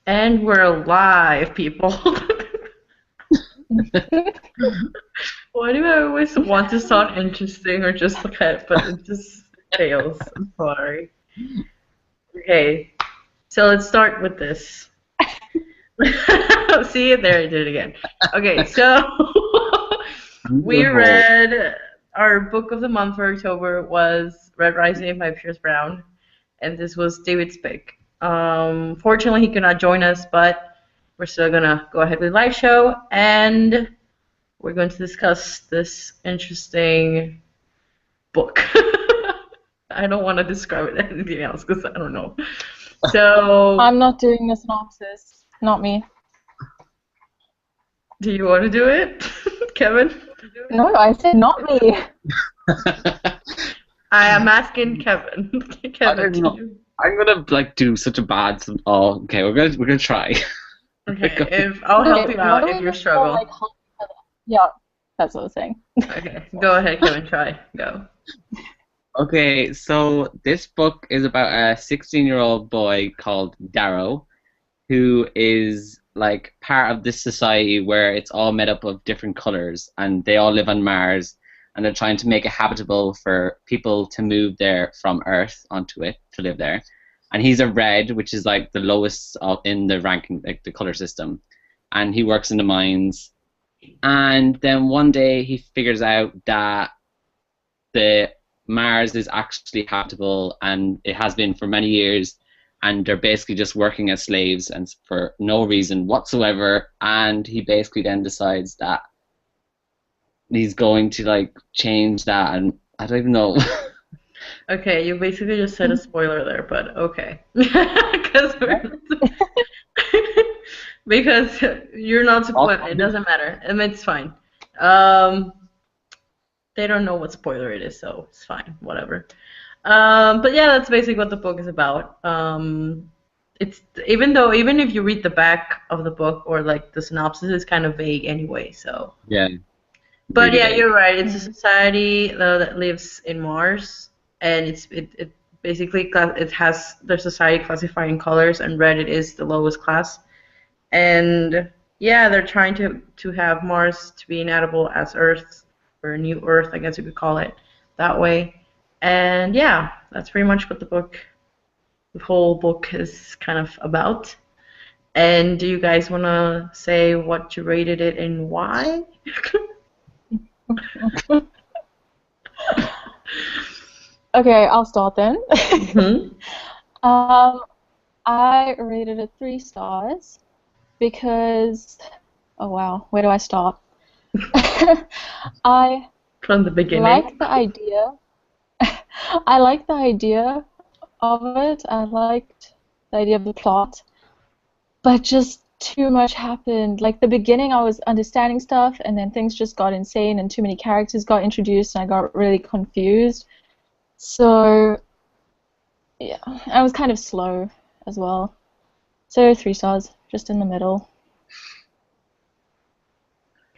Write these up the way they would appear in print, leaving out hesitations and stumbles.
And we're live, people. Why do I always want to sound interesting or just look at it, but it just fails? I'm sorry. Okay, so let's start with this. See, there I did it again. Okay, so I'm we the whole. read our book of the month for October was Red Rising by Pierce Brown, and this was David's pick. Fortunately, he could not join us, but we're still gonna go ahead with the live show, and we're going to discuss this interesting book. I don't want to describe it as anything else because I don't know. So, I'm not doing the synopsis. Not me. do you want to do it, Kevin? No, I said not me. I am asking Kevin. I Kevin, don't do know. you? I'm gonna do such a bad. Oh, okay. We're gonna try. Okay, if I'll help Okay, you why out don't if we you just go like struggle. half together? Yeah, that's what I was saying. Okay, go ahead, Kevin. Try. Go. Okay, so this book is about a 16-year-old boy called Darrow, who is like part of this society where it's all made up of different colors, and they all live on Mars, and they're trying to make it habitable for people to move there from Earth onto it to live there. And he's a red, which is like the lowest in the ranking, like the color system, and he works in the mines. And then one day he figures out that the Mars is actually habitable, and it has been for many years, and they're basically just working as slaves and for no reason whatsoever. And he basically then decides that he's going to like change that, and I don't even know. Okay, you basically just said a spoiler there, but okay. Because because you're not supposed. It doesn't matter. I mean, it's fine. Um, they don't know what spoiler it is, so it's fine. Whatever. But yeah, that's basically what the book is about. It's even if you read the back of the book or like the synopsis, it's kind of vague anyway. So, Yeah, but really yeah, vague. you're right. It's a Mm. society that lives in Mars, and it basically it has their society classified in colors, and red it is the lowest class. And yeah, they're trying to have Mars to be inhabitable as Earth, or a new Earth, I guess you could call it that way. And yeah, that's pretty much what the whole book is kind of about. And do you guys want to say what you rated it and why? Okay, I'll start then. Hmm. um, I rated it 3 stars because, oh wow, where do I start? I From the beginning. like the idea. I like the idea of it. I liked the idea of the plot, but just too much happened. Like the beginning, I was understanding stuff, and then things just got insane, and too many characters got introduced, and I got really confused. So yeah, I was kind of slow as well. So 3 stars, just in the middle.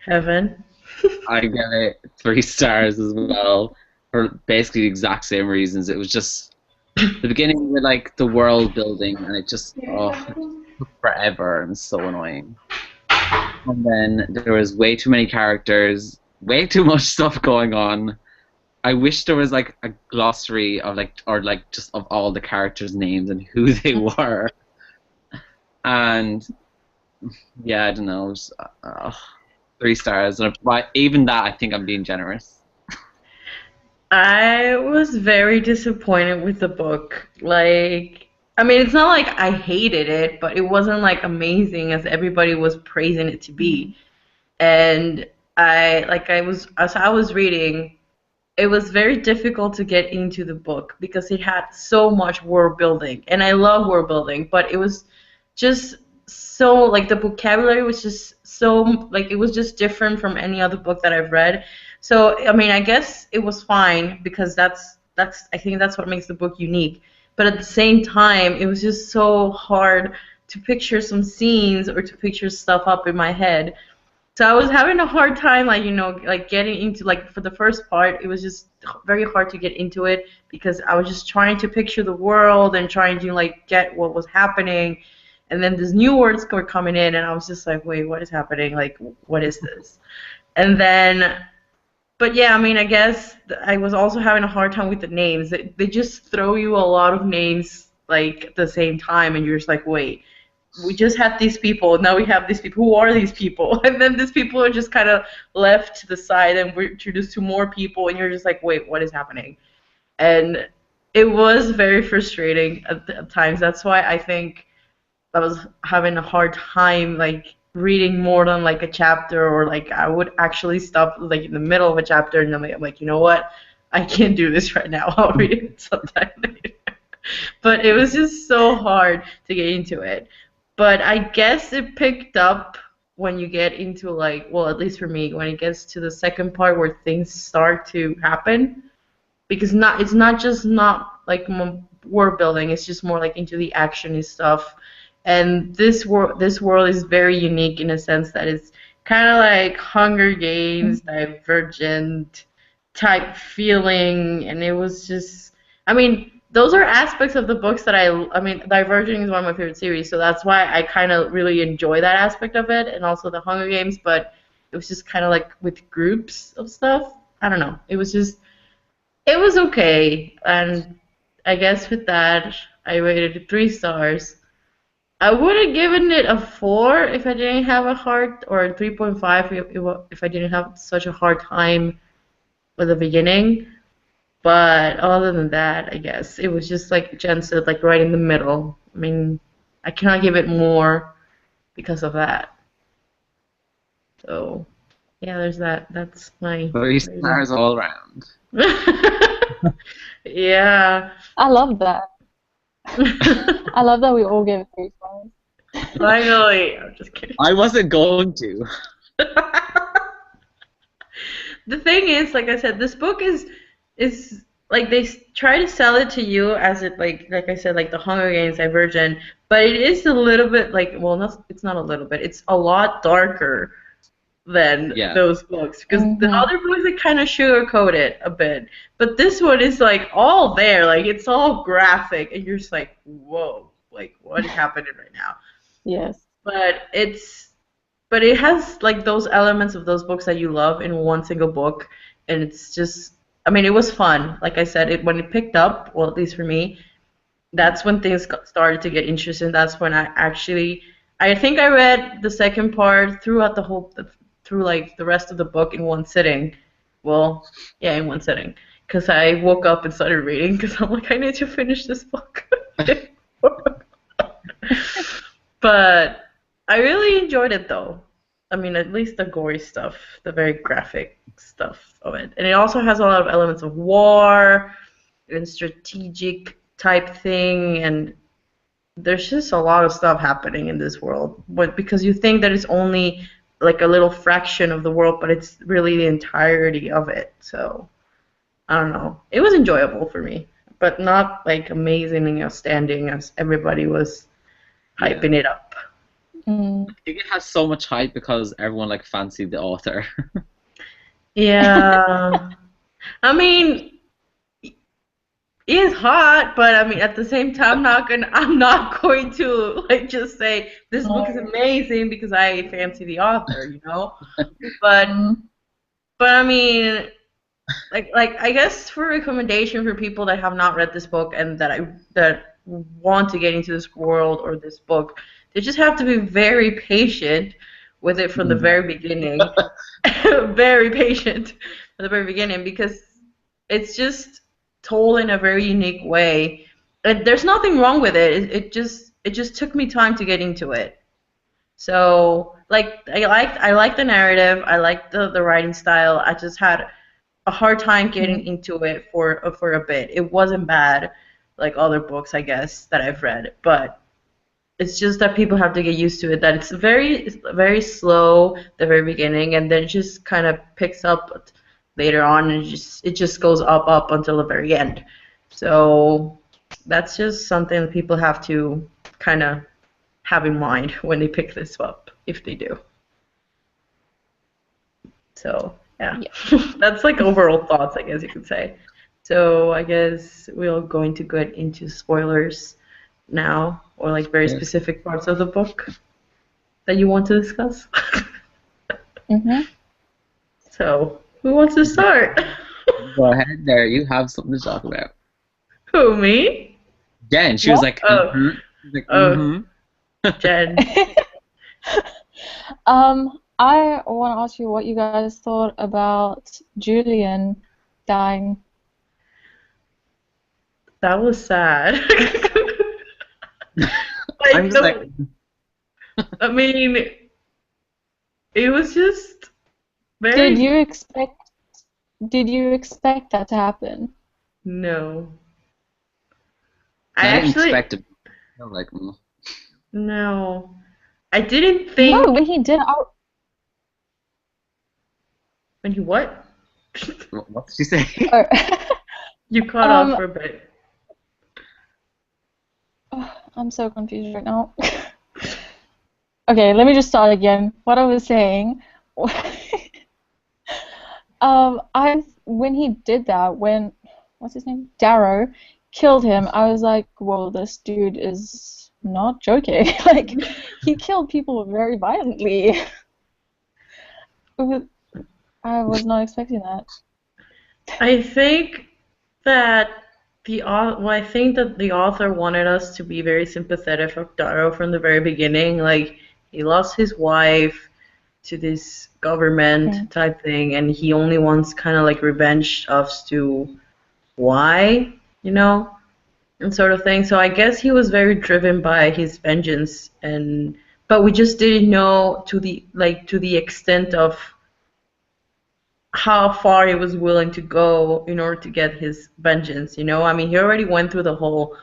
Heaven. I get it 3 stars as well for basically the exact same reasons. It was just the beginning with like the world building, and it just it took forever and so annoying. And then there was way too many characters, way too much stuff going on. I wish there was like a glossary of like or like just of all the characters' names and who they were. And yeah, I don't know. It was, 3 stars. But even that, I think I'm being generous. I was very disappointed with the book. Like, I mean, it's not like I hated it, but it wasn't like amazing as everybody was praising it to be. And as I was reading, it was very difficult to get into the book because it had so much world building, and I love world building, but it was just so like the vocabulary was just so like it was just different from any other book that I've read. So I mean, I guess it was fine because that's I think that's what makes the book unique. But at the same time, it was just so hard to picture some scenes or to picture stuff up in my head. So I was having a hard time, like, like getting into, like, for the first part, it was just very hard to get into it because I was just trying to picture the world and trying to, like, get what was happening. and then these new words were coming in, and I was just like, wait, what is happening? Like, what is this? And then, but yeah, I mean, I guess I was also having a hard time with the names. They just throw you a lot of names like at the same time, and you're just like, wait, we just had these people, now we have these people. Who are these people? And then these people are just kind of left to the side, and we're introduced to more people, and you're just like, wait, what is happening? And it was very frustrating at times. That's why I think I was having a hard time like reading more than like a chapter, or like I would actually stop like in the middle of a chapter, and I'm like, you know what? I can't do this right now. I'll read it sometime later. But it was just so hard to get into it. But I guess it picked up when you get into like, well, at least for me, when it gets to the second part where things start to happen, because it's not just not like world building, it's just more like into the action and stuff. And this world is very unique in a sense that it's kind of like Hunger Games, Divergent type feeling, and it was just, I mean, those are aspects of the books that I mean, Divergent is one of my favorite series, so that's why I kind of really enjoy that aspect of it, and also the Hunger Games, but it was just kind of like with groups of stuff. I don't know. It was okay, and I guess with that, I rated it 3 stars. I would have given it a 4 if I didn't have a hard, or a 3.5 if I didn't have such a hard time with the beginning. But other than that, I guess it was just like Jen said, like right in the middle. I mean, I cannot give it more because of that. So, yeah, there's that. That's my 3 stars all around. Yeah. I love that. I love that we all gave it 3 stars. Finally. I'm just kidding. I wasn't going to. The thing is, like I said, this book is like they try to sell it to you as it like I said, like the Hunger Games Divergent, but it is a little bit like, well, it's not a little bit, it's a lot darker than those books, because the other books they kind of sugarcoat it a bit, but this one is like all there, like it's all graphic, and you're just like, whoa, like what is happening right now? Yes. But it has like those elements of those books that you love in one single book, and it's just, I mean, it was fun. Like I said, when it picked up, well, at least for me, that's when things started to get interesting. That's when I think I read the second part through like the rest of the book in one sitting. Well, yeah, in one sitting, because I woke up and started reading because I'm like, I need to finish this book. But I really enjoyed it though. I mean, at least the gory stuff, the very graphic stuff of it. And it also has a lot of elements of war and strategic type thing, and there's just a lot of stuff happening in this world. But because you think that it's only like a little fraction of the world, but it's really the entirety of it. So, I don't know. It was enjoyable for me, but not like amazing and outstanding as everybody was hyping it up. Mm. I think it has so much hype because everyone like fancied the author. Yeah. I mean, he is hot, but I mean at the same time I'm not going to like just say this book is amazing because I fancy the author, you know? But I mean, like I guess for recommendation for people that have not read this book and that want to get into this world or this book, they just have to be very patient with it from the very beginning. Very patient from the very beginning, because it's just told in a very unique way. And there's nothing wrong with it. It just took me time to get into it. So like I liked the narrative. I liked the writing style. I just had a hard time getting into it for a bit. It wasn't bad like other books, I guess, that I've read, but it's just that people have to get used to it, that it's very slow the very beginning, and then it just kind of picks up later on, and it just goes up until the very end. So that's just something that people have to kind of have in mind when they pick this up, if they do. So yeah. That's like overall thoughts, I guess you could say. So I guess we're going to get into spoilers. now, or like very Yes. specific parts of the book that you want to discuss? Mm-hmm. So, who wants to start? Go ahead there. You have something to talk about. Who, me? Jen, she was What? like, Oh, mm-hmm. She was like, oh, mm-hmm. Jen. I want to ask you what you guys thought about Julian dying. That was sad. I'm Like, just like, I mean, it was just Did very. you expect did you expect that to happen? No. I I didn't actually. expect it. I'm like, No. I didn't No, think. when he did, When you what? what did she say? oh, You cut off um, for a bit. I'm so confused right now. Okay, let me just start again. What I was saying, when he did that, when what's his name? Darrow killed him, I was like, whoa, this dude is not joking. Like, he killed people very violently. I was not expecting that. I think that I think that the author wanted us to be very sympathetic of Darrow from the very beginning. Like, he lost his wife to this government Mm. type thing, and he only wants kind of like revenge as to why, you know, and sort of thing. So I guess he was very driven by his vengeance, and but we just didn't know to the extent of how far he was willing to go in order to get his vengeance, you know? I mean, he already went through the whole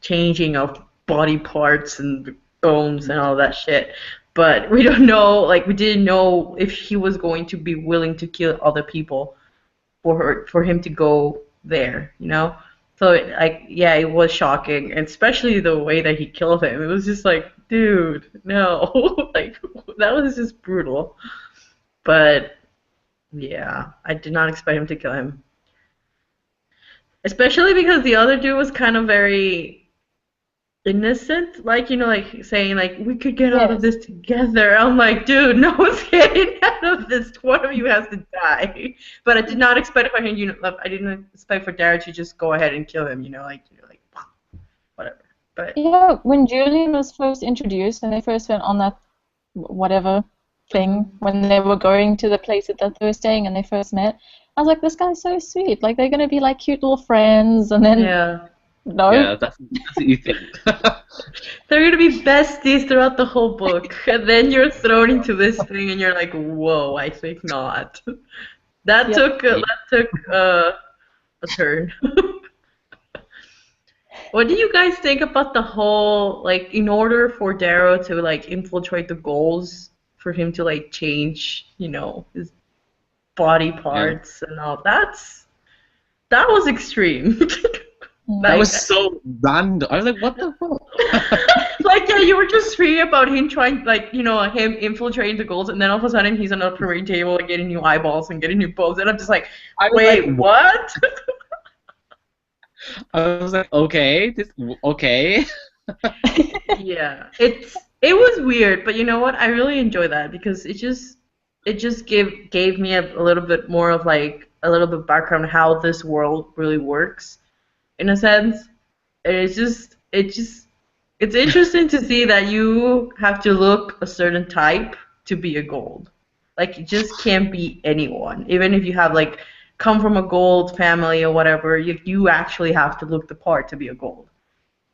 changing of body parts and bones and all that shit. But we don't know, like, we didn't know if he was going to be willing to kill other people for him to go there, you know? So, like, yeah, it was shocking, and especially the way that he killed him. It was just like, dude, no. Like, that was just brutal. But yeah, I did not expect him to kill him. Especially because the other dude was kind of very innocent, like, you know, like saying like we could get out of Yes. this together. I'm like, dude, no one's getting out of this. One of you has to die. But I did not expect for him, you know, like, I didn't expect for Dara to just go ahead and kill him, you know, like whatever. But Yeah, when Julian was first introduced and they first went on that whatever thing, when they were going to the place that they were staying and they first met, I was like, this guy's so sweet. Like, they're gonna be like cute little friends, and then yeah, no. yeah, that's what you think. they're gonna be besties throughout the whole book, and then you're thrown into this thing, and you're like, whoa, I think not. That Yep. took a turn. What do you guys think about the whole, like, in order for Darrow to like infiltrate the goals, for him to like change, you know, his body Yeah. parts and all, that was extreme. That Like, was so random. I was like, what the fuck? like, yeah, you were just reading about him trying, like, you know, him infiltrating the goals, and then all of a sudden he's on a parade table and getting new eyeballs and getting new bows, and I'm just like, I was wait, like, what? I was like, okay, okay. Yeah, it was weird, but you know what? I really enjoy that because it just gave me a little bit more of like a little bit background on how this world really works in a sense. And it's interesting to see that you have to look a certain type to be a gold. Like, you just can't be anyone, even if you have like come from a gold family or whatever. You actually have to look the part to be a gold.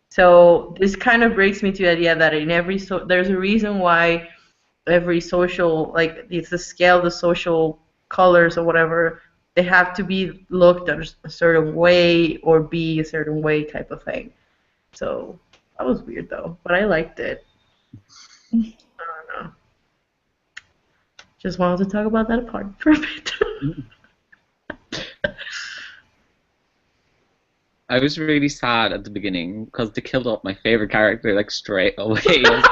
So this kind of brings me to the idea that in there's a reason why every social, like, it's the scale, the social colors or whatever, they have to be looked at a certain way or be a certain way type of thing. So that was weird though, but I liked it. I don't know. Just wanted to talk about that apart for a bit. I was really sad at the beginning because they killed off my favorite character like straight away. I was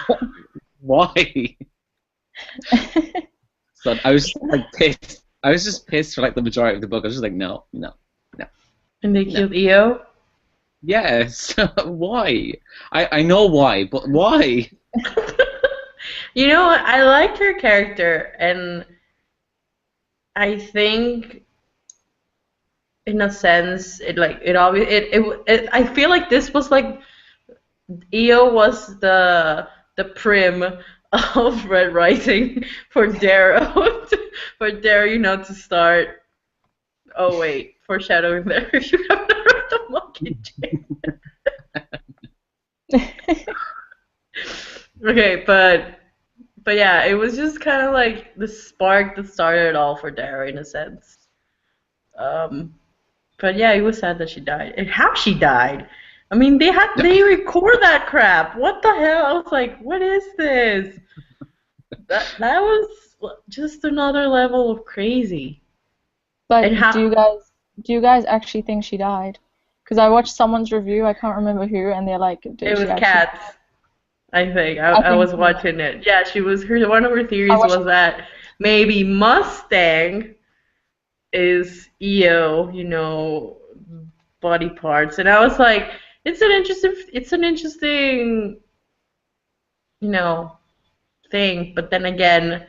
like, why? Why? So I was like pissed. I was just pissed for like the majority of the book. I was just like, no, no, no, And they no. killed EO. Yes. Why? I know why, but why? You know what? I liked her character, and I think in a sense, it like it always it I feel like this was like Io was the prim of Red Rising for Darrow for Darrow, to start. Oh wait, foreshadowing there. If you have not read the Mockingjay. Okay, but yeah, it was just kind of like the spark that started it all for Darrow in a sense. Um, but yeah, it was sad that she died. And how she died. I mean, they record that crap. What the hell? I was like, what is this? That was just another level of crazy. But And how do you guys actually think she died? Because I watched someone's review, I can't remember who, and they're like, did it she was actually? Cats, I think. I I think was so. watching it. Yeah, she was one of her I theories watched. was that maybe Mustang is Io, body parts. And I was like, it's an interesting, you know, thing. But then again,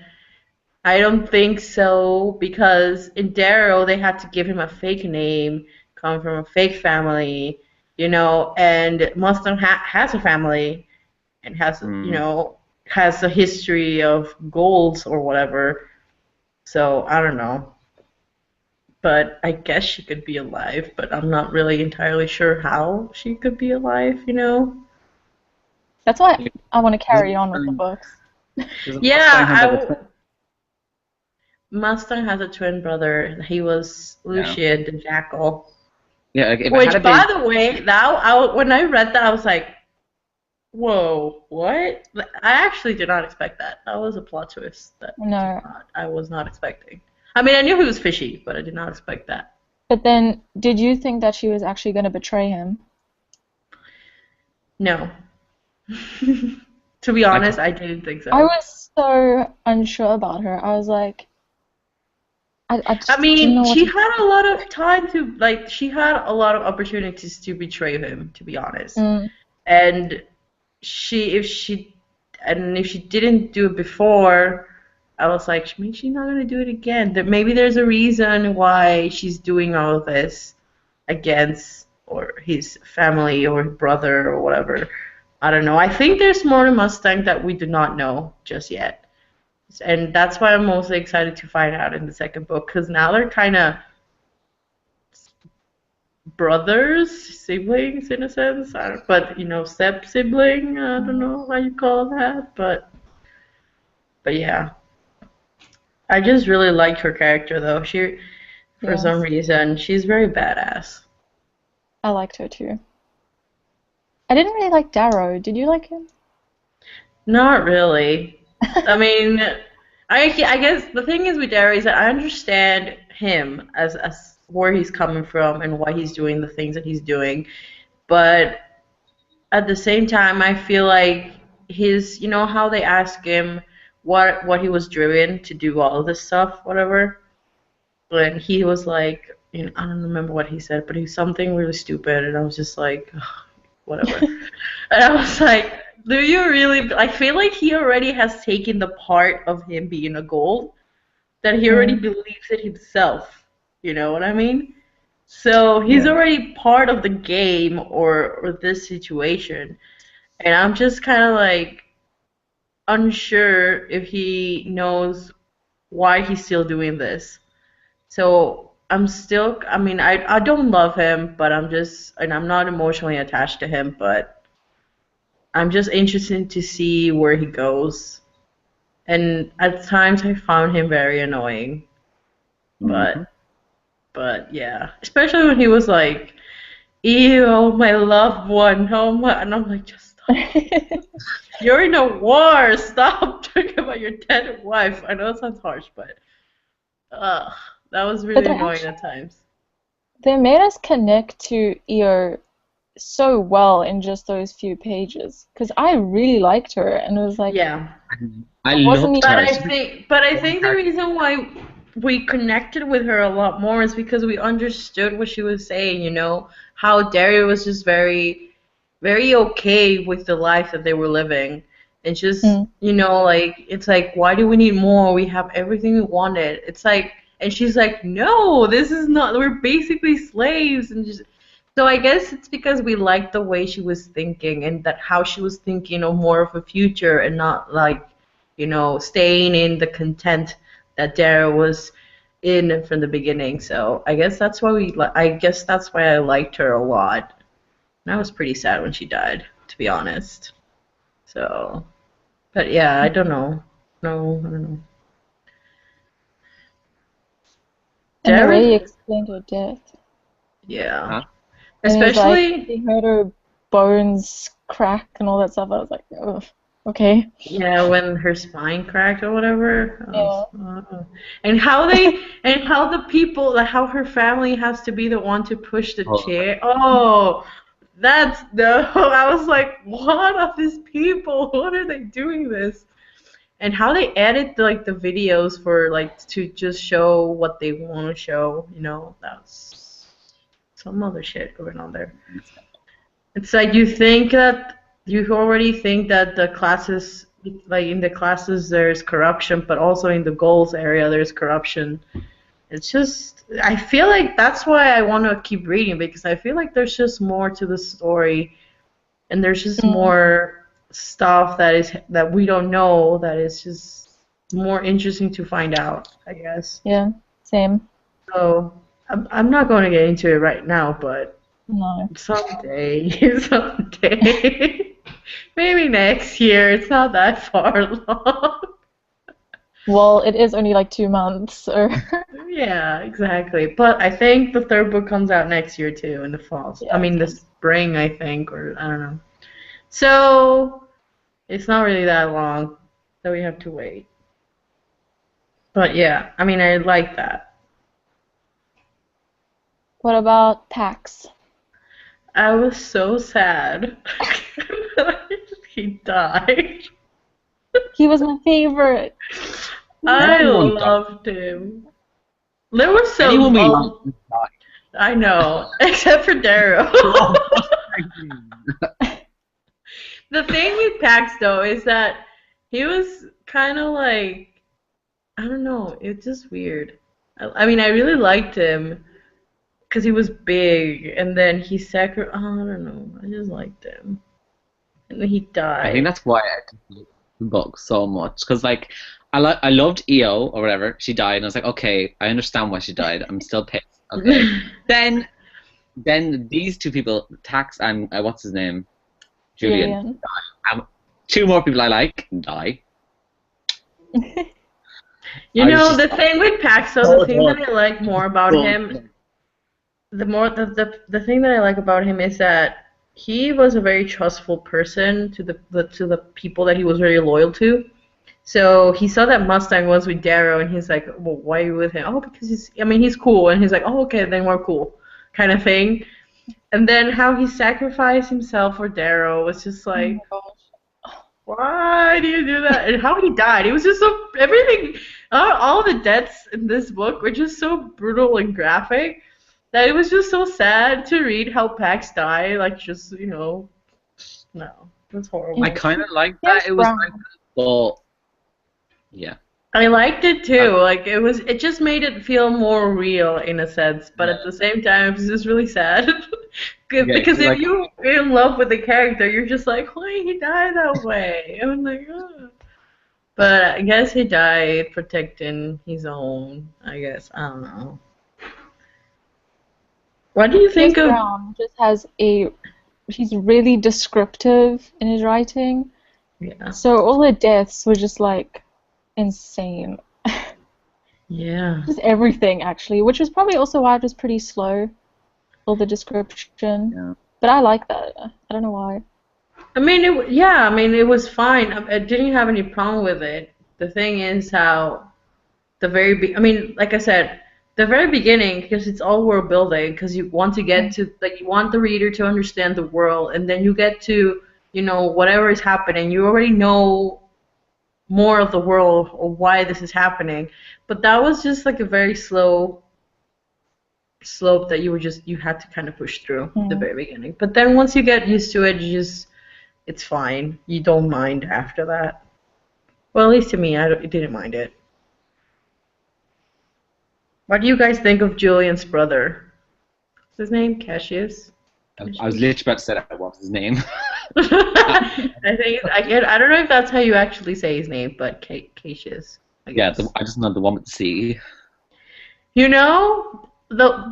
I don't think so because in Darrow they had to give him a fake name, come from a fake family, and Mustang has a family and Hmm. has a history of goals or whatever. So I don't know. But I guess she could be alive, but I'm not really entirely sure how she could be alive. That's why I want to Does carry on with the books. Mustang Yeah, have like a twin? Mustang has a twin brother. He was Yeah. Lucian the Jackal. Yeah, like if it Which, had by been. the way, when I read that, I was like, "Whoa, what?" I actually did not expect that. That was a plot twist that No, I was not expecting. I mean, I knew he was fishy, but I did not expect that. but then did you think that she was actually going to betray him? No, to be I honest, thought. I didn't think I so. was so unsure about her. I was like, I I just didn't mean, know what she to. had a lot of time to like. She had a lot of opportunities to betray him, to be honest. Mm, And she, if she didn't do it before, I was like, maybe she's not gonna do it again. Maybe there's a reason why she's doing all of this against or his family or his brother or whatever. I don't know. I think there's more to Mustang that we do not know just yet. And that's why I'm mostly excited to find out in the second book because now they're kind of brothers, siblings in a sense. But step sibling. I don't mm, know how you call that, but yeah, I just really liked her character though. For some yes, reason, she's very badass. I liked her too. I didn't really like Darrow. Did you like him? Not really. I mean, I guess the thing is with Derry is that I understand him as where he's coming from and why he's doing the things that he's doing, but at the same time, I feel like how they ask him what he was driven to do all of this stuff, whatever. And he was like, I don't remember what he said, but he was something really stupid, and I was just like, ugh, whatever. And I was like, do you really? I feel like he already has taken the part of him being a gold that he already Mm, believes it himself. You know what I mean? So he's Yeah. already part of the game or this situation. And I'm just kind of like unsure if he knows why he's still doing this. So I mean, I don't love him, but and I'm not emotionally attached to him, but I'm just interested to see where he goes. And at times I found him very annoying, Hmm. but yeah, especially when he was like, "Ew, my loved one, oh my," and I'm like, just stop. You're in a war. Stop talking about your dead wife. I know it sounds harsh, but ugh, that was but really they annoying actually at times. they made us connect to Io so well in just those few pages because I really liked her and it was like Yeah. I it wasn't loved even. her. She was But I one think the character. reason why we connected with her a lot more is because we understood what she was saying, you know, how Dario was just very, very okay with the life that they were living. And just, Mm. you know, like, it's like, why do we need more? We have everything we wanted. It's like, and she's like, no, this is not, we're basically slaves. And just, so I guess it's because we liked the way she was thinking and that how she was thinking of more of a future and not like, you know, staying in the content that Dara was in from the beginning. So I guess that's why I guess that's why I liked her a lot. And I was pretty sad when she died, to be honest. So, but yeah, I don't know. No, I don't know. And the way Dara, he explained her death. yeah, Huh? And he was like, especially. he heard her bones crack and all that stuff. I was like, oh, okay. Yeah, when her spine cracked or whatever. Yeah. And how they and how the people, like how her family has to be the one to push the Oh, chair. Oh, that's no. I was like, what are these people? What are they doing this? And how they edit like the videos for like to just show what they want to show. You know, that's some other shit going on there. It's like you already think that the classes, like in the classes, there's corruption, but also in the goals area, there's corruption. It's just, I feel like that's why I want to keep reading because I feel like there's just more to the story, and there's just Mm. more stuff that we don't know that is just more interesting to find out, I guess. Yeah. Same. So I'm not going to get into it right now, but. No. Someday, someday. Maybe next year. It's not that far long. Well, it is only like 2 months, so Yeah, exactly. But I think the third book comes out next year too, in the fall. I yeah. mean, the spring, I think, or I don't know. So it's not really that long that we have to wait. But yeah, I mean, I like that. What about Pax? I was so sad. He died. He was my favorite. I Everyone died. loved him. There were some. Anyone we loved died. I know, except for Darrow. The thing with Pax though is that he was kind of like, I don't know, it's just weird. I mean, I really liked him because he was big, and then he I don't know, I just liked him, and then he I think died. that's why I did the book so much because like I loved EO or whatever. She died, and I was like, okay, I understand why she died. I'm still pissed. Okay. Then these two people, Tax and what's his name, Julian. Julian. Two more people I like die. You I was know, the just thing with Pax, though, the thing that I like more about him, the thing that I like about him is that he was a very trustful person to the people that he was very loyal to. So he saw that Mustang was with Darrow, and he's like, "Well, why are you with him?" Oh, because he's cool, and he's like, "Oh, okay, then we're cool," kind of thing. And then how he sacrificed himself for Darrow was just Oh like, my gosh. why do you do that? And how he died, it was just so everything. All the deaths in this book were just so brutal and graphic that it was just so sad to read how Pax died. Like, just no, it was horrible. I kind of liked Yes, that. It was Brown. like, well, yeah. I liked it too. Like it just made it feel more real in a sense, but at the same time, it was just really sad. Because if like you're in love with the character, you're just like, why he died that way? I'm like, oh. But I guess he died protecting his own. I guess I don't know. What do you Pierce think of? Brown just has he's really descriptive in his writing. Yeah, So all the deaths were just like insane. yeah. Just everything actually, which was probably also why it was pretty slow, all the description. Yeah. But I like that. I don't know why. I mean, yeah. I mean, it was fine. I didn't have any problem with it. The thing is how I mean, like I said, the very beginning, because it's all world building, because you want to get to, like, you want the reader to understand the world, and then you get to, whatever is happening, you already know more of the world or why this is happening. But that was just like a very slow slope that you had to kind of push through the Mm. very beginning. But then once you get used to it, it's fine. You don't mind after that. Well, at least to me, I didn't mind it. What do you guys think of Julian's brother? What's his name? Cassius? I was literally about to say that. What's his name? I don't know if that's how you actually say his name, but Cassius, I Yeah, guess. I just know the one with the C. You know,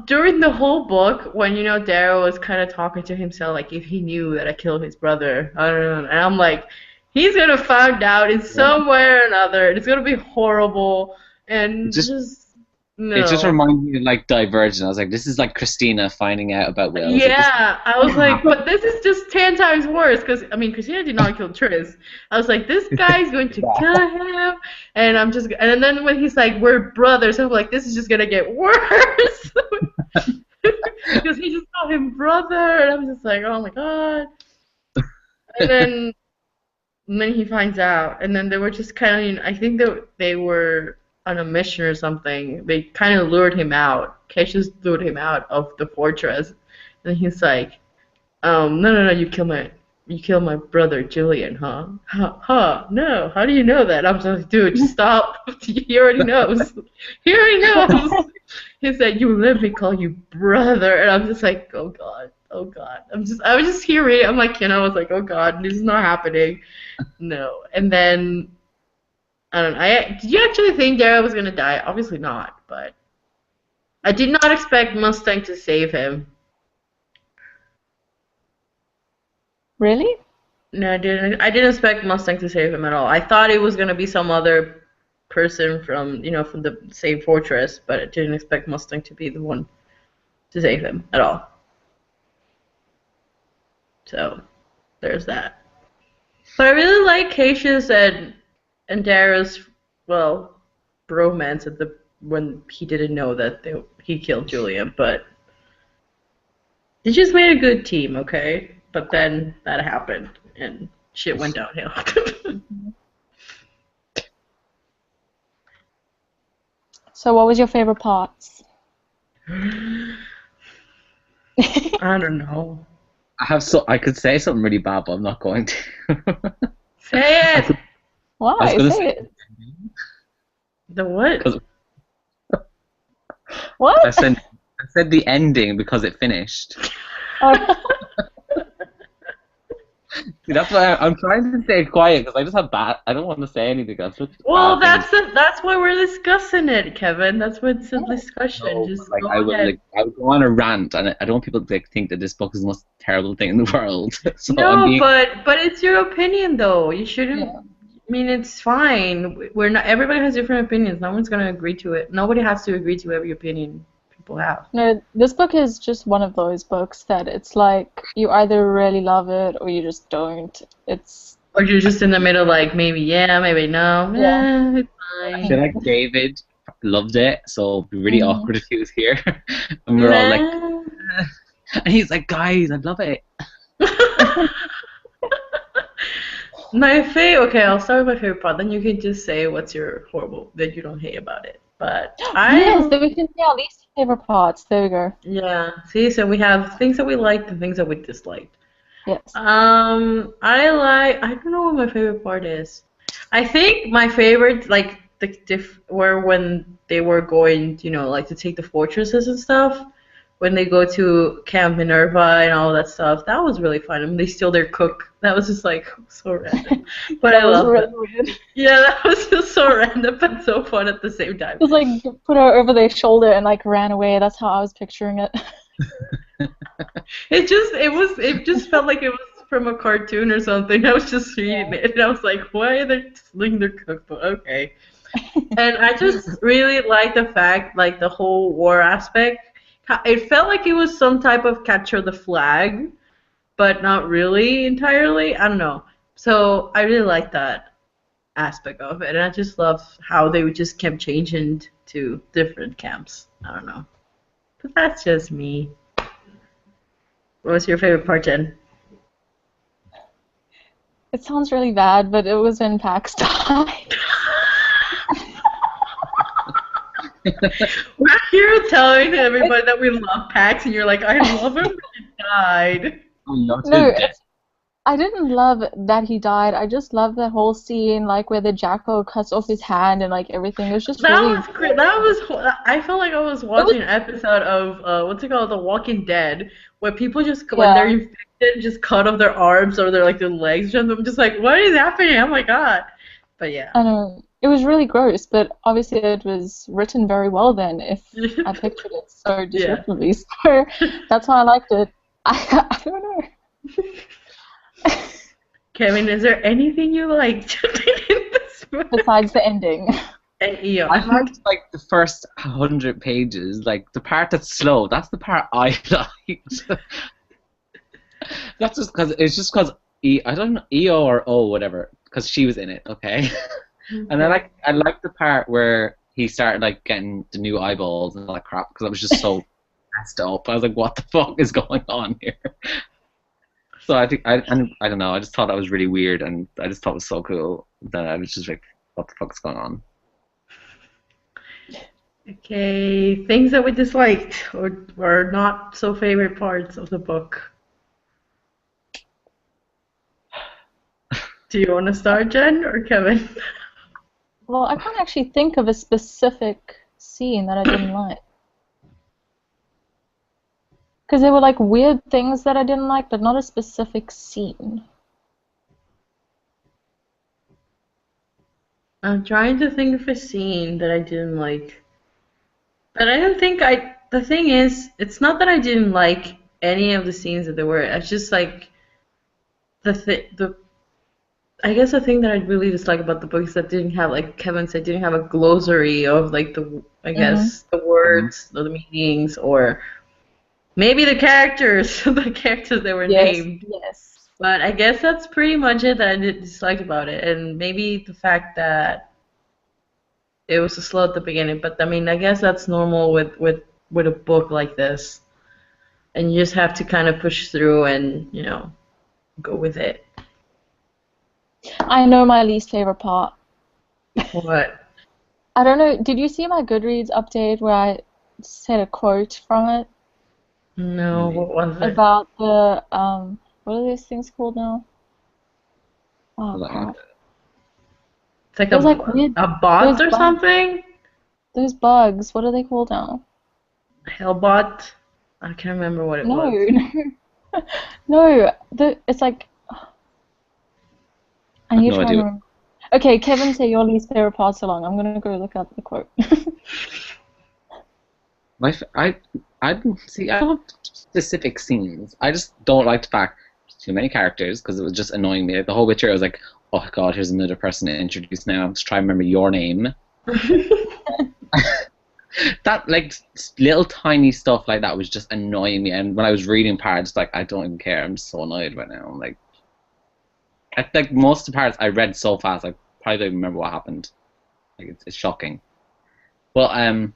during the whole book, when Daryl was kind of talking to himself, like if he knew that I killed his brother, I don't know, and I'm like, he's gonna find out in Yeah. some way or another, and it's gonna be horrible, It and just just it just no. reminded me of like Divergent. I was like, this is like Christina finding out about Will. I was like, this Yeah, I was like, but this is just 10 times worse because I mean, Christina did not kill Tris. I was like, this guy's going to yeah. kill him, and then when he's like, we're brothers, I'm like, this is just gonna get worse because he just called him brother, and I'm just like, oh my god. And then he finds out, and then they were just kind of, I think that they were on a mission or something. They kind of lured him out. Cassius lured him out of the fortress, and he's like, no, you killed my brother Julian, huh? Huh? No, how do you know that? I'm just like, dude, just stop. He already knows. He already knows. He said, you let me call you brother, and I'm just like, oh god, oh god. I was just hearing it. I'm like, I was like, oh god, this is not happening. No. And then I don't know. Did you actually think Daryl was gonna die? Obviously not, but I did not expect Mustang to save him. Really? No, I didn't. I didn't expect Mustang to save him at all. I thought it was gonna be some other person from the same fortress, but I didn't expect Mustang to be the one to save him at all. So there's that. But I really like Cassius and Dara's bromance when he didn't know that he killed Julian, but they just made a good team, okay? But then that happened and shit went downhill. So what was your favorite parts? I don't know. I could say something really bad, but I'm not going to. Say I it. was Why? gonna Say say it. The what? 'cause What? I said the ending because it finished. Oh. See, that's why I'm trying to stay quiet because I just have bad. I don't want to say anything. I'm such Well, bad things. that's why we're discussing it, Kevin. That's why it's a discussion. No, Just like go I would ahead. go on a rant, and I don't want people to think that this book is the most terrible thing in the world. So I'm No, being. but it's your opinion though. You shouldn't. Yeah. I mean, it's fine. We're not. Everybody has different opinions. No one's gonna agree to it. Nobody has to agree to every opinion people have. No, this book is just one of those books that it's like you either really love it or you just don't. It's Or you're just in the middle, like maybe yeah, maybe no. Yeah. It's I fine. feel like David loved it, so it'd be really Mhm. awkward if he was here, and we're all like, Nah. and he's like, guys, I love it. Okay, I'll start with my favorite part. Then you can just say what's your horrible that you don't hate about it. But Yes, then we can say our least favorite parts. There we go. yeah. See, so we have things that we liked and things that we disliked. Yes. I don't know what my favorite part is. I think my favorite, like were when they were going, like to take the fortresses and stuff. When they go to Camp Minerva and all that stuff, that was really fun. I mean, they steal their cook. That was just like so random, but I That was love really it. weird. Yeah, that was just so random but so fun at the same time. Just like put her over their shoulder and like ran away. That's how I was picturing it. It just felt like it was from a cartoon or something. I was just reading it and I was like, why are they stealing their cookbook? Okay. And I just really like the fact, like the whole war aspect. It felt like it was some type of capture the flag, but not really entirely. I don't know. So I really like that aspect of it, and I just love how they just kept changing to different camps. I don't know. But that's just me. What was your favorite part, Jen? It sounds really bad, but it was when Pax died. We're here telling everybody that we love Pax, and you're like, I love him, but he died. Oh, not No, his death. I didn't love that he died. I just loved that whole scene, like where the jackal cuts off his hand and like everything. It was just That really. was great. That was. I felt like I was watching an episode of what's it called, The Walking Dead, where people just when they're Yeah. infected, just cut off their arms or their legs. Just I'm just like, what is happening? Oh my god! But yeah. I know. It was really gross, but obviously it was written very well then if I pictured it so Yeah. disruptively. So that's why I liked it. I don't know. Kevin, is there anything you liked in this book? Besides the ending. And Eon. I liked like the first 100 pages, like the part that's slow. That's the part I liked. That's just because I don't know EO or O whatever because she was in it, okay. And I like the part where he started like getting the new eyeballs and all that crap because I was just so messed up. I was like, what the fuck is going on here? So I think I don't know. I just thought that was really weird, and I just thought it was so cool that I was just like, what the fuck's going on? Okay, things that we disliked or not so favorite parts of the book. Do you want to start, Jen or Kevin? Well, I can't actually think of a specific scene that I didn't like. Because there were like weird things that I didn't like, but not a specific scene. I'm trying to think of a scene that I didn't like. But I don't think the thing is, it's not that I didn't like any of the scenes that there were. It's just like I guess the thing that I really dislike about the book is that didn't have, like Kevin said, didn't have a glossary of like I guess the words or the meanings or maybe the characters, the characters that were named. Yes. But I guess that's pretty much it that I disliked about it, and maybe the fact that it was slow at the beginning. But I mean, I guess that's normal with a book like this, and you just have to kind of push through and go with it. I know my least favorite part. What? I don't know. Did you see my Goodreads update where I said a quote from it No, what was it? about the what are these things called now? Oh Like, crap! It's like It was like weird. a bot those or bugs. something? Those bugs. What are they called now? Hellbot? I can't remember what it No, was. no. It's like I need to no try idea. and remember. Okay, Kevin, say your least favorite part so long. I'm gonna go look up the quote. I don't see. I don't have specific scenes. I just don't like the fact there's too many characters because it was just annoying me. Like the whole Witcher, I was like, oh god, here's another person to introduce now. I'm just trying to remember your name. That like little tiny stuff like that was just annoying me. And when I was reading parts, like I don't even care. I'm so annoyed right now. Like most of the parts I read so fast, I probably don't even remember what happened. Like it's shocking. Well, I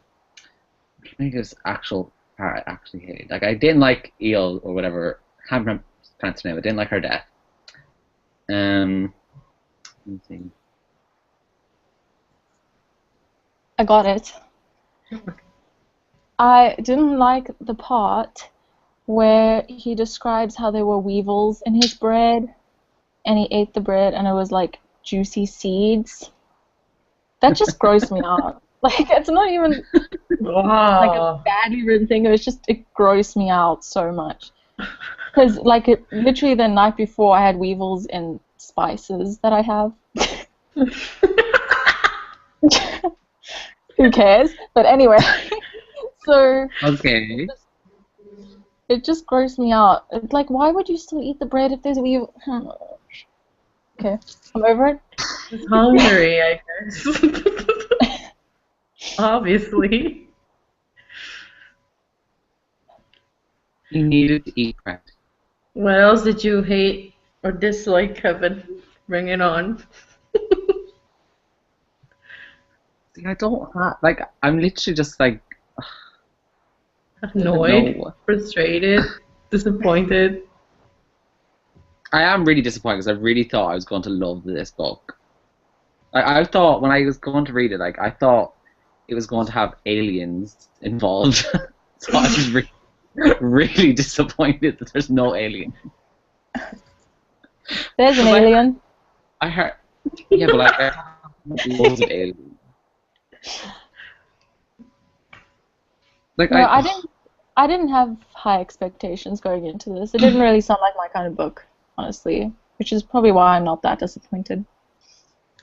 think this actual part I actually hated. Like I didn't like Eel or whatever. I can't remember her name. I didn't like her death. Let me see. I got it. I didn't like the part where he describes how there were weevils in his bread, and he ate the bread, and it was like juicy seeds. That just grossed me out. Like it's not even like a badly written thing. It grossed me out so much. Because like literally the night before, I had weevils in spices that I have. Who cares? But anyway, so Okay. it just grossed me out. It's like, why would you still eat the bread if there's weevil? Okay, I'm over it. It's hungry, I guess. Obviously. You needed to eat bread. What else did you hate or dislike, Kevin? Bring it on. See, I don't have like I'm literally just like Annoyed, no. frustrated, disappointed. I am really disappointed because I really thought I was going to love this book. I thought when I was going to read it, like I thought it was going to have aliens involved. So I was really disappointed that there's no alien. There's an 'Cause alien. I heard, yeah, but like I heard loads of aliens. Like No, I didn't have high expectations going into this. It didn't really sound like my kind of book, honestly, which is probably why I'm not that disappointed.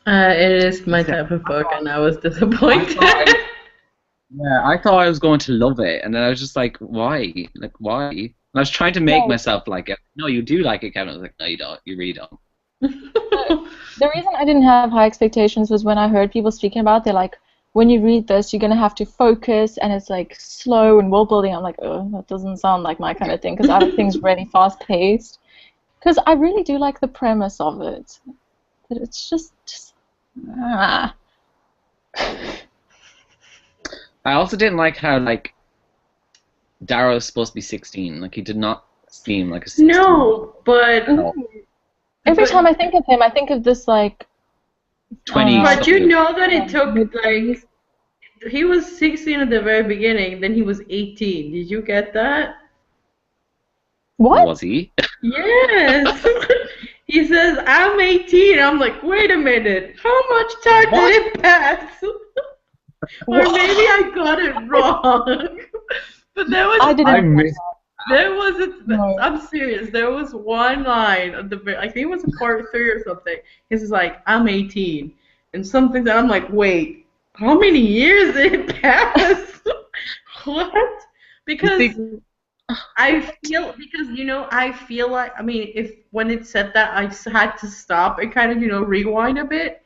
It is my type of book, and I was disappointed. I thought I was going to love it, and then I was just like, why? Like, why? And I was trying to make myself like it. No, you do like it, Kevin. I was like, no, you don't. You really don't. The reason I didn't have high expectations was when I heard people speaking about it, they're like, when you read this, you're going to have to focus, and it's like slow and world building. I'm like, oh, that doesn't sound like my kind of thing, because I like things really fast paced. Because I really do like the premise of it, but it's just ah. I also didn't like how like Darrow's supposed to be 16. Like he did not seem like a 16. No, but Every time I think of him, I think of this like 20. But you know that it took like he was 16 at the very beginning, then he was 18. Did you get that? what? Was he? Yes. He says, I'm 18. I'm like, wait a minute. How much time did it pass? Or maybe I got it wrong. But there was I didn't. there was a, No. I'm serious. There was one line at the very, I think it was part 3 or something. He's like, I'm 18, and something that I'm like, wait, how many years did it pass? What? Because I feel I feel like if when it said that I had to stop and kind of rewind a bit,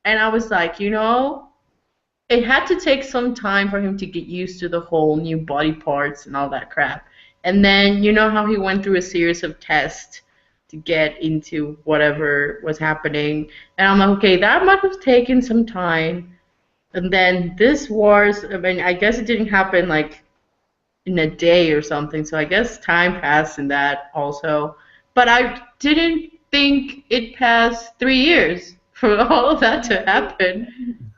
and I was like, it had to take some time for him to get used to the whole new body parts and all that crap. And then you know how he went through a series of tests to get into whatever was happening. And I'm like, okay, that must have taken some time. And then this wars, I guess it didn't happen like in a day or something. So I guess time passed in that also. But I didn't think it passed 3 years for all of that to happen.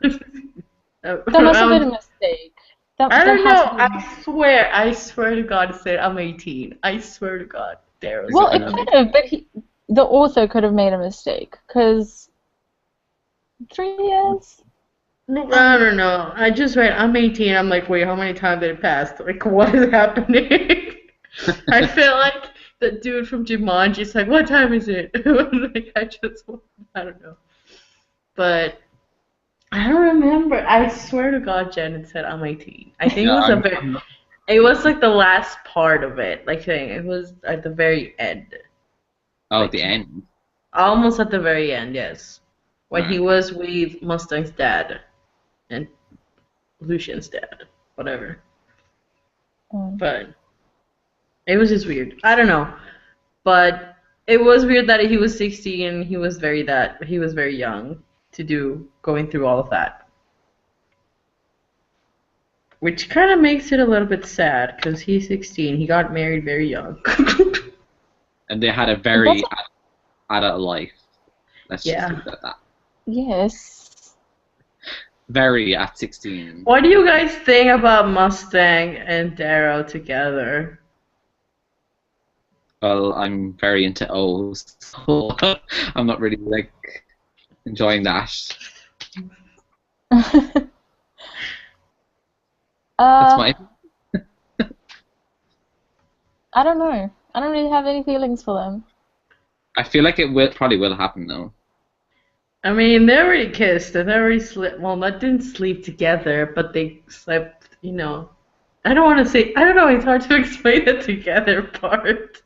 That must have been a mistake. I don't has know. to be- I swear to God, it said I'm 18. I swear to God. There was Well, it could have, but the author could have made a mistake, because 3 years? I don't know. I just read I'm 18. I'm like, wait, how many times did it pass? Like, what is happening? I feel like the dude from Jumanji is like, what time is it? Like, I don't know. But I don't remember. I swear to God, Janet said I'm 18. I think it was like the last part of it. Like saying it was at the very end. Oh, at the end. Almost at the very end, yes. When he was with Mustang's dad and Lucian's dad, whatever. But it was just weird. I don't know. But it was weird that he was 16 and he was very young to going through all of that. Which kind of makes it a little bit sad because he's 16. He got married very young. And they had a very adult life. Let's just leave it at that. Yes. Very at 16. What do you guys think about Mustang and Darrow together? Well, I'm very into O's, so I'm not really like enjoying that. That's my. I don't know. I don't really have any feelings for them. I feel like it probably will happen though. I mean, they already kissed and they already slept. Well, they didn't sleep together, but they slept. I don't want to say. I don't know. It's hard to explain the together part.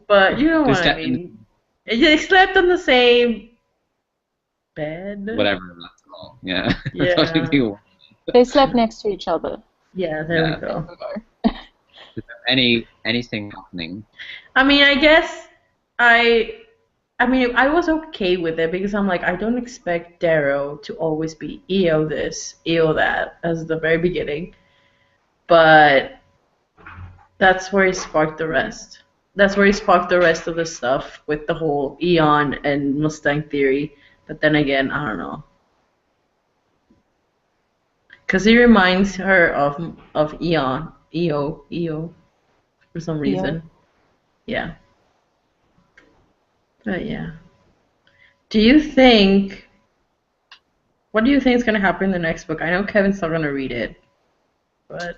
But you know what I mean. They slept on the same bed. Whatever that's called. Yeah. Yeah. They slept next to each other. Yeah, there we go. Is there anything happening? I mean, I guess I was okay with it because I'm like, I don't expect Darrow to always be EO this, EO that as the very beginning. But that's where he sparked the rest. that's where he sparked the rest of the stuff with the whole Eon and Mustang theory. But then again, I don't know. Because he reminds her of Eon, EO, for some reason. Yeah. But yeah. Do you think? What do you think is gonna happen in the next book? I know Kevin's not gonna read it, but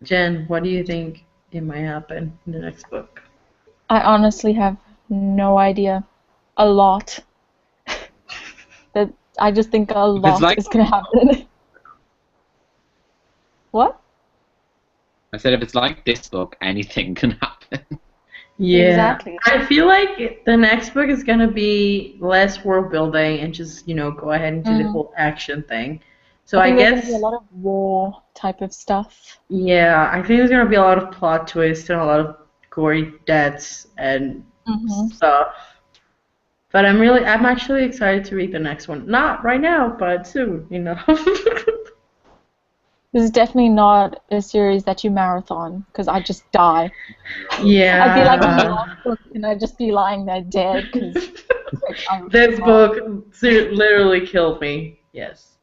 Jen, what do you think it might happen in the next book? I honestly have no idea. A lot. That I just think a lot like- is gonna happen. What? I said if it's like this book, anything can happen. Yeah. Exactly. I feel like the next book is gonna be less world building and just, go ahead and do the whole action thing. So I think there's guess gonna be a lot of war type of stuff. yeah, I think there's gonna be a lot of plot twists and a lot of gory deaths and stuff. But I'm actually excited to read the next one. Not right now, but soon, This is definitely not a series that you marathon, because I just die. Yeah. I'd be like in the last book, and I'd just be lying there dead, because This book literally killed me. Yes,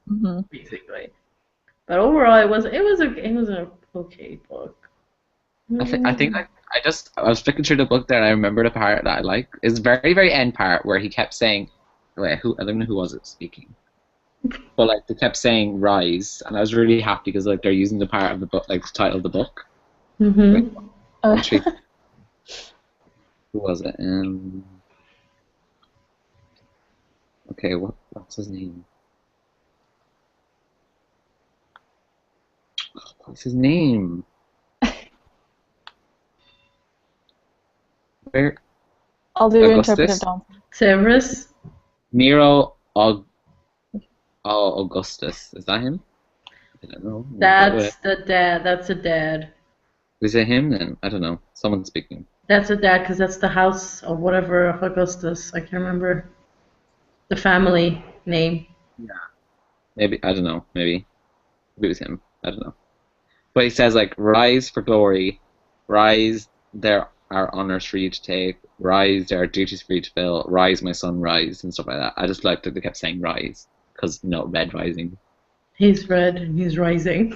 basically. But overall, it was an okay book. I think I was flicking through the book there and I remember the part that I like. It's very, very end part where he kept saying, I don't know who was it speaking. But like they kept saying rise, and I was really happy because like they're using the part of the book, like the title of the book. Actually, who was it? Okay, what's his name? What's his name? Where? I'll do Augustus? interpretive dance. Severus? Nero Augustus. Is that him? I don't know. That's the dad. That's the dad. Is it him then? I don't know. Someone's speaking. That's the dad because that's the house or whatever of Augustus. I can't remember the family name. Yeah. Maybe, I don't know. Maybe it was him. I don't know. But he says like, rise for glory, rise, there are honors for you to take, rise, there are duties for you to fill, rise, my son, rise, and stuff like that. I just liked that they kept saying rise, because Red Rising. He's red and he's rising.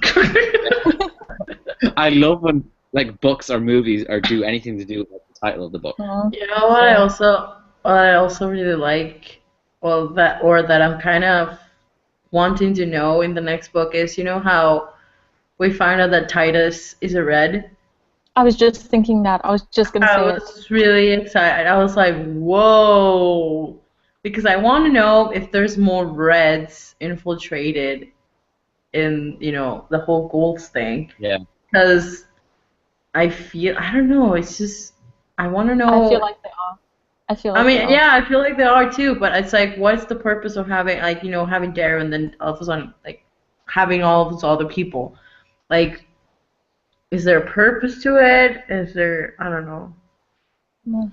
I love when like books or movies or do anything to do with the title of the book. You know what I also really like, that I'm kind of wanting to know in the next book is, how we find out that Titus is a red. I was just thinking that. I was just going to say I was really excited. I was like, whoa. Because I want to know if there's more reds infiltrated in, the whole goals thing. Yeah. Because I don't know, it's just, I want to know. I feel like they are. I feel like they are too, but it's like, what's the purpose of having, like, having Darrow and then all of a sudden, like, having all of those other people? Like, is there a purpose to it? Is there, I don't know. No.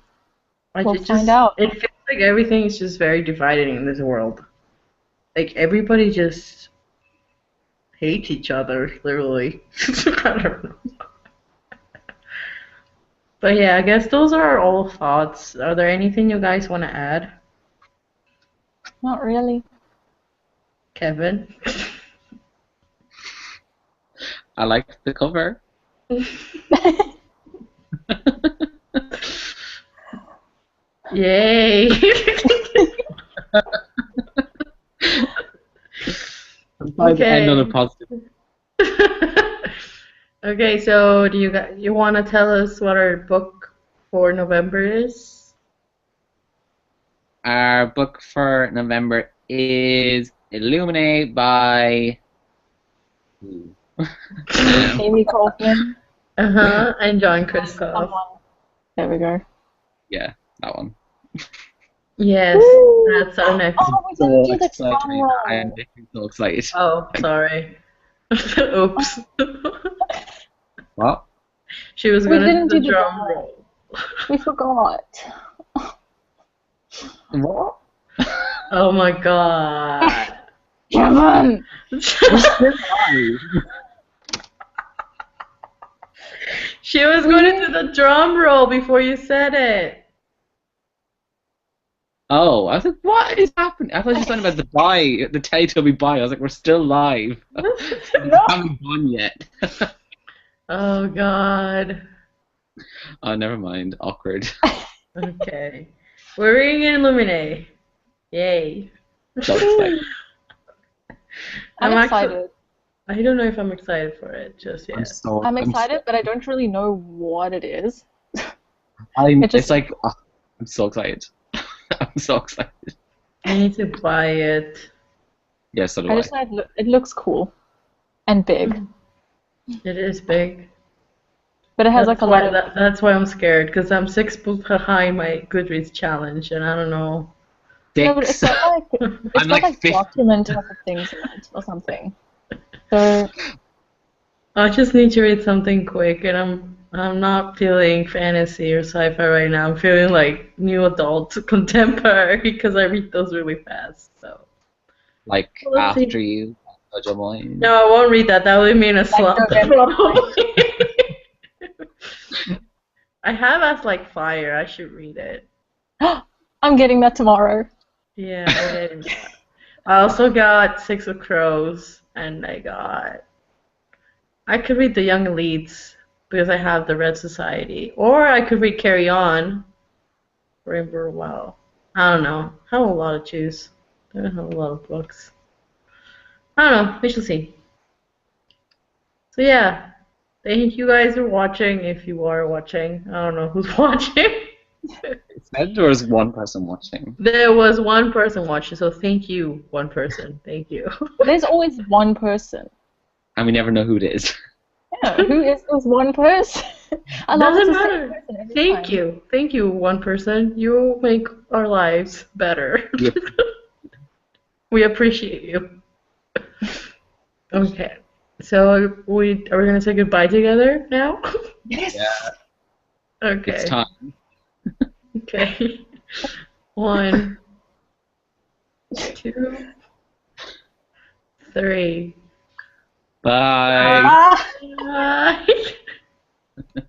Like, We'll find out. It feels like everything is just very divided in this world. Like, everybody just hates each other, literally. I don't know. But yeah, I guess those are all thoughts. Are there anything you guys want to add? Not really. Kevin? I liked the cover. Yay! End on a positive. Okay, so do you want to tell us what our book for November is? Our book for November is Illuminate by Amy Kaufman. And John Kristoff. Someone. There we go. Yeah, that one. Yes, that's our next. Oh, we didn't do the drum roll. I am so excited. Oh, sorry. Oops. What? She was We gonna didn't do do the the drum drum roll. We forgot. What? Oh my god. Kevin! She was going to do the drum roll before you said it. Oh, I was like, what is happening? I thought you were talking about the Teletubby buy. I was like, we're still live. We haven't gone yet. Oh God. Oh, never mind. Awkward. Okay. We're reading Illuminae. Yay. So excited. I'm excited. I don't know if I'm excited for it just yet. I'm excited, but I don't really know what it is. It's like, oh, I'm so excited. I'm so excited. I need to buy it. Yes, so do I I. just know it looks cool and big, It is big. but it has like a lot of. That's why I'm scared, because I'm 6 books behind my Goodreads challenge, and I don't know. No, but it's got like I'm like 50. document type of things in it or something. So I just need to read something quick, and I'm not feeling fantasy or sci-fi right now. I'm feeling like new adult contemporary because I read those really fast. So. Like Let's after see. you, Jojo Moyne. No, I won't read that. That would mean a slump. I have As Like Fire. I should read it. I'm getting that tomorrow. Yeah, I'm getting that. I also got Six of Crows, and I could read The Young Elites because I have the Red Society, or I could read Carry On. Rainbow Wow. I don't know. I have a lot to choose. I don't have a lot of books. I don't know. We shall see. So yeah, thank you guys for watching. If you are watching, I don't know who's watching. It said there was one person watching. There was one person watching, so thank you, one person. Thank you. There's always one person. And we never know who it is. Yeah, who is this one person? I love Doesn't it's the same matter. person every Thank time. you. Thank you, one person. You make our lives better. Yep. We appreciate you. Okay. So are we gonna say goodbye together now? Yes. Yeah, Okay. it's time. Okay. 1, 2, 3. Bye. Ah! Bye.